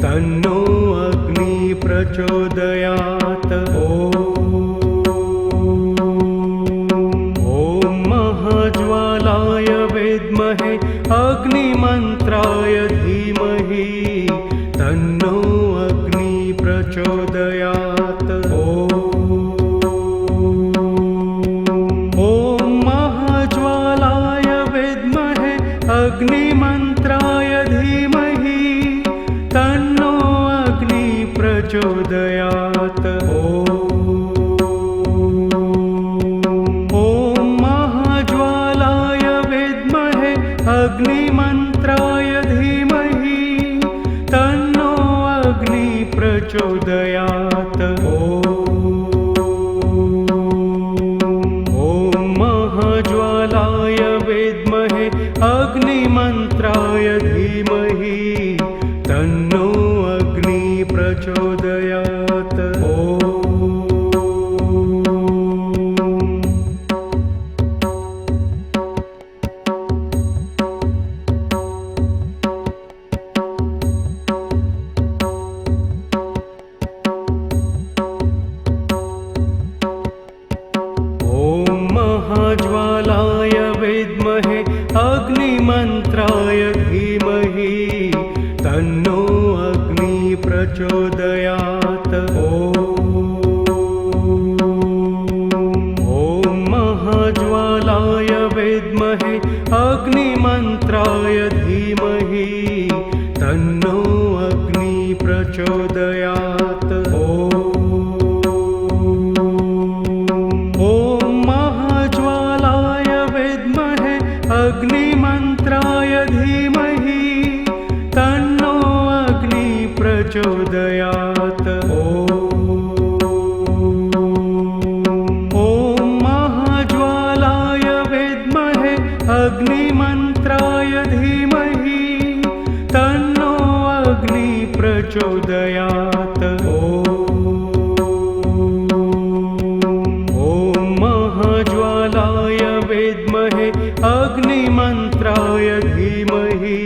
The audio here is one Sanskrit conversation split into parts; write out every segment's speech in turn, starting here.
तन्नो अग्नि प्रचोदयात्। ॐ महाज्वालाय विद्महे अग्निमन्त्राय धीमहि तन्नो अग्नि प्रचोदयात्। ॐ महाज्वालाय विद्महे अग्निमन्त्राय धीमहि तन्नो अग्नि प्रचोदयात्। ॐ महाज्वालाय विद्महे अग्निमन्त्राय धीमहि तन्नो अग्नि प्रचोदयात्। ॐ महाज्वालाय विद्महे अग्निमन्त्राय धीमहि तन्नो अग्नि प्रचोदयात्। महाज्वालाय विद्महे अग्निमन्त्राय धीमहि तन्नो अग्नि प्रचोदयात्। ॐ महाज्वालाय विद्महे अग्निमन्त्राय धीमहि तन्नो अग्नि प्रचोदयात्। अग्निमन्त्राय धीमहि तन्नो अग्नि प्रचोदयात्। ॐ महाज्वालाय विद्महे अग्निमन्त्राय धीमहि तन्नो अग्नि प्रचोदयात्। ॐ महाज्वालाय विद्महे अग्निमन्त्राय धीमहि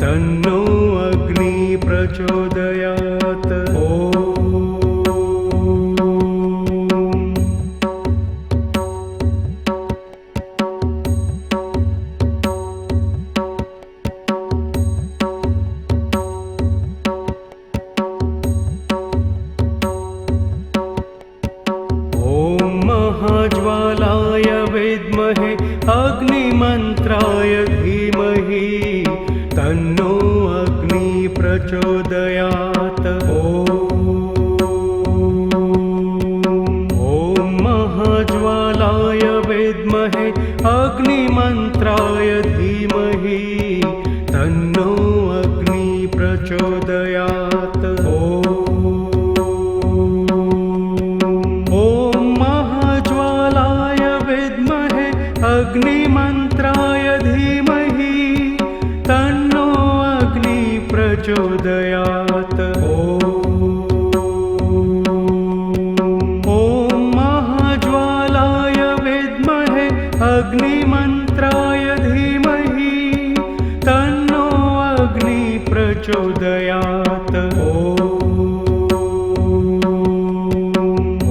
तन्नो अग्नि प्रचोदयात्। ॐ महाज्वालाय विद्महे अग्निमन्त्राय धीमहि तन्नो अग्नि प्रचोदयात्। ॐ महाज्वालाय विद्महे अग्निमन्त्राय धीमहि तन्नो अग्नि प्रचोदयात्। ॐ महाज्वालाय विद्महे अग्निमन्त्राय धीमहि तन्नो अग्नि प्रचोदयात्। ॐ महाज्वालाय विद्महे अग्निमन्त्राय धीमहि तन्नो अग्नि प्रचोदयात्।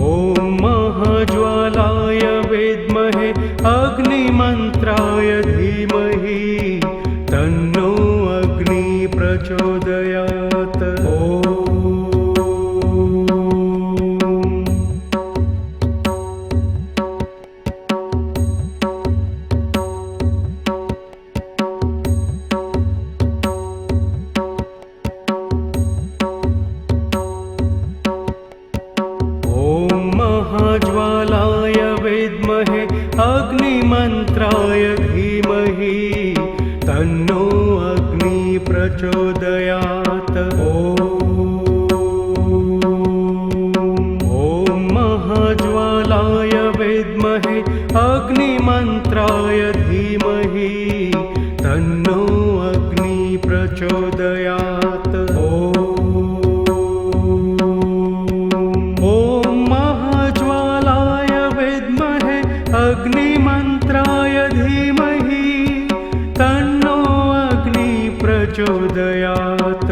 ॐ महाज्वालाय विद्महे अग्निमन्त्राय धीमहि तन्नो अग्नि प्रचोदयात्। ॐ महाज्वालाय विद्महे अग्निमन्त्राय धीमहि तन्नो अग्नि प्रचोदयात्। ॐ महाज्वालाय विद्महे अग्निमन्त्राय धीमहि तन्नो अग्नि प्रचोदयात्। ॐ महाज्वालाय विद्महे अग्निमन्त्राय धीमहि तन्नो अग्नि प्रचोदयात्।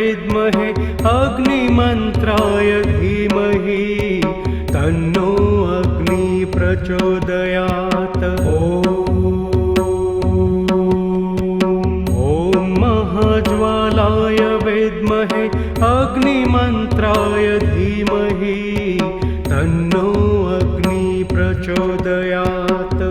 विद्महे अग्निमन्त्राय धीमहि तन्नो अग्नि प्रचोदयात्। ॐ महाज्वालाय विद्महे अग्निमन्त्राय धीमहि तन्नो अग्नि प्रचोदयात्।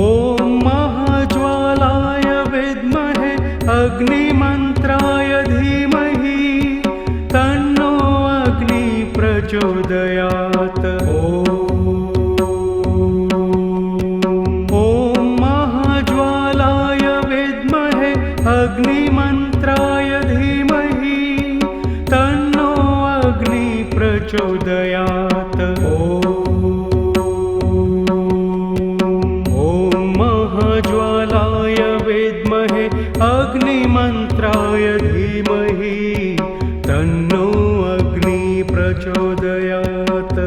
ॐ महाज्वालाय विद्महे अग्निमन्त्राय धीमहि तन्नो अग्नि प्रचोदयात्। ॐ महाज्वालाय विद्महे अग्निमन्त्राय धीमहि तन्नो अग्नि प्रचोदयात्। ॐ महाज्वालाय विद्महे अग्निमन्त्राय धीमहि तन्नो अग्नि प्रचोदयात्।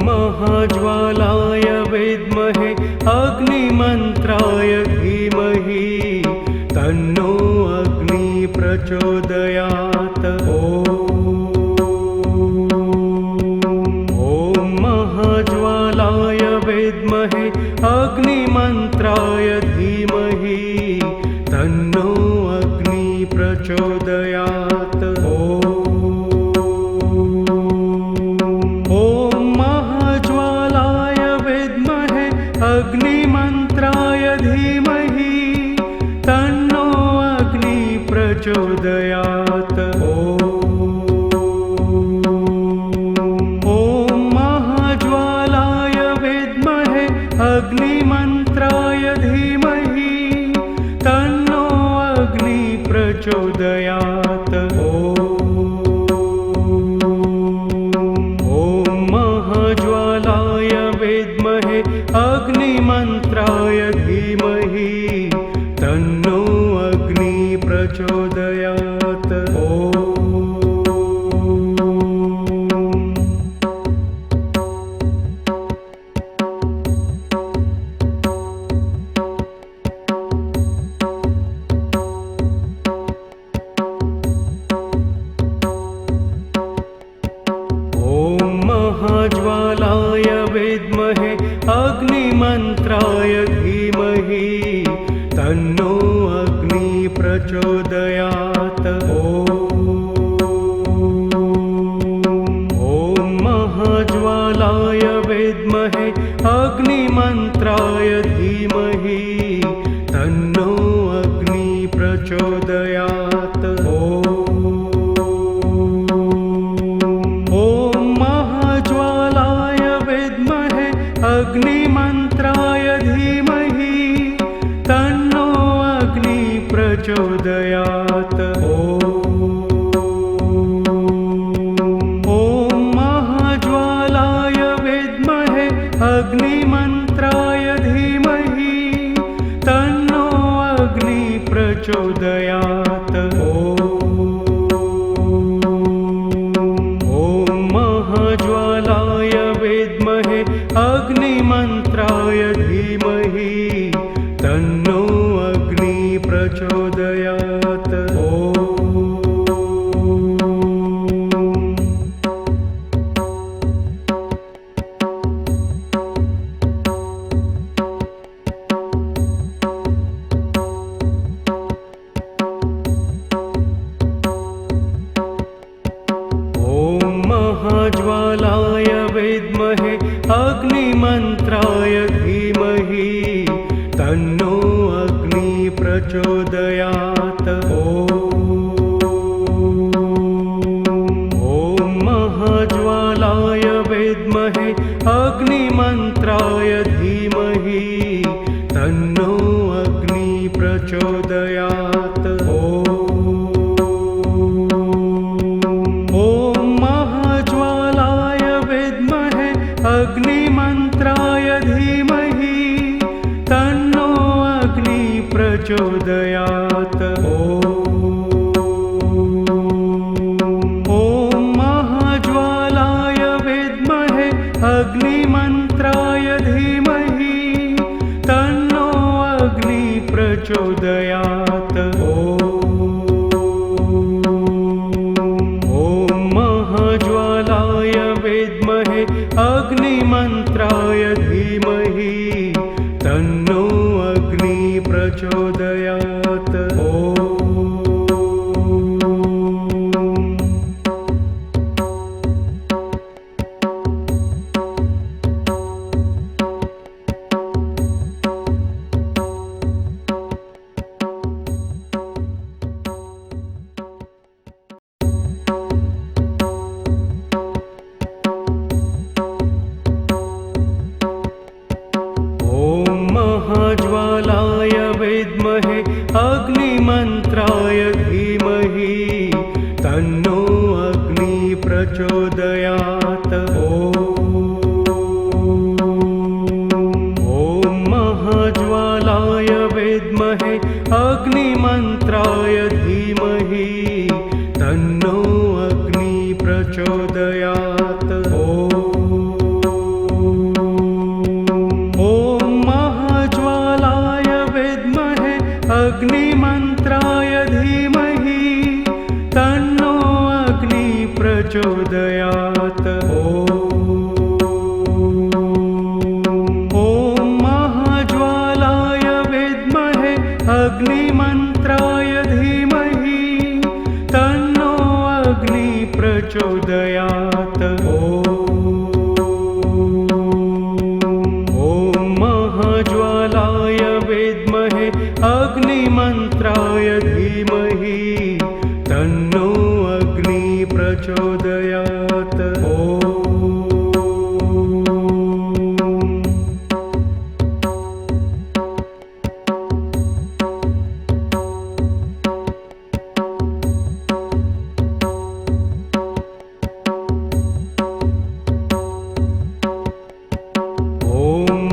महाज्वालाय विद्महे अग्निमन्त्राय धीमहि तन्नो अग्नि प्रचोदयात्। ॐ महाज्वालाय विद्महे अग्निमन्त्राय धीमहि तन्नो अग्नि प्रचोदयात्। अग्निमन्त्राय धीमहि तन्नो अग्नि प्रचोदयात्। ॐ महाज्वालाय विद्महे अग्निमन्त्राय धीमहि तन्नो अग्नि प्रचोदयात्। ॐ महाज्वालाय विद्महे अग्निमन्त्राय धीमहि तन्नो अग्नि प्रचोदयात्। ॐ महाज्वालाय विद्महे अग्निमन्त्राय धीमहि तन्नो अग्नि प्रचोदयात्। ॐ महाज्वालाय विद्महे अग्निमन्त्राय धीमहि तन्नो अग्नि प्रचोदयात्। ॐ महाज्वालाय विद्महे अग्निमन्त्राय धीमहि तन्नो अग्नि प्रचोदयात्। ॐ महाज्वालाय विद्महे अग्निमन्त्राय धीमहि तन्नो अग्नि प्रचोदयात्। ॐ महाज्वालाय विद्महे अग्निमन्त्राय धीमहि तन्नो अग्नि प्रचोदयात्। महाज्वालाय विद्महे अग्निमन्त्राय धीमहि तन्नो अग्नि प्रचोदयात्। ॐ महाज्वालाय विद्महे अग्निमन्त्राय धीमहि तन्नो अग्नि प्रचोदयात्। अग्निमन्त्राय धीमहि प्रचोदयात्। ॐ महाज्वालाय विद्महे अग्निमन्त्राय धीमहि तन्नो अग्नि प्रचोदयात्। ॐ महाज्वालाय विद्महे अग्निमन्त्राय धीमहि तन्नो अग्नि प्रचोदयात्। महाज्वालाय विद्महे अग्निमन्त्राय धीमहि तन्नो अग्नि प्रचोदयात्। ॐ महाज्वालाय विद्महे अग्निमन्त्राय धीमहि तन्नो अग्नि प्रचोदयात्। अग्निमन्त्राय धीमहि तन्नो अग्नि प्रचोदयात्। ॐ महाज्वालाय विद्महे अग्निमन्त्राय धीमहि तन्नो अग्नि प्रचोदयात्। ॐ महाज्वालाय विद्महे अग्निमन्त्राय धीमहि तन्नो अग्नि प्रचोदयात्।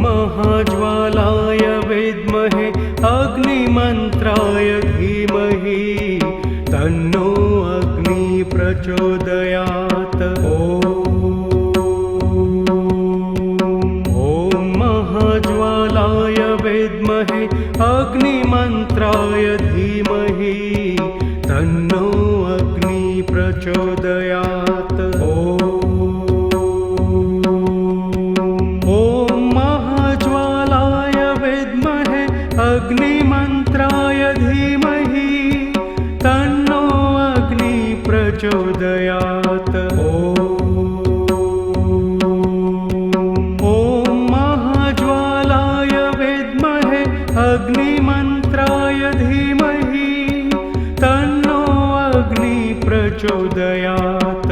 महाज्वालाय विद्महे अग्निमन्त्राय धीमहि तन्नो अग्नि प्रचोदयात्। ॐ महाज्वालाय विद्महे अग्निमन्त्राय धीमहि तन्नो अग्नि प्रचोदयात्। अग्निमन्त्राय धीमहि तन्नो अग्नि प्रचोदयात्। ॐ महाज्वालाय विद्महे अग्निमन्त्राय धीमहि तन्नो अग्नि प्रचोदयात्।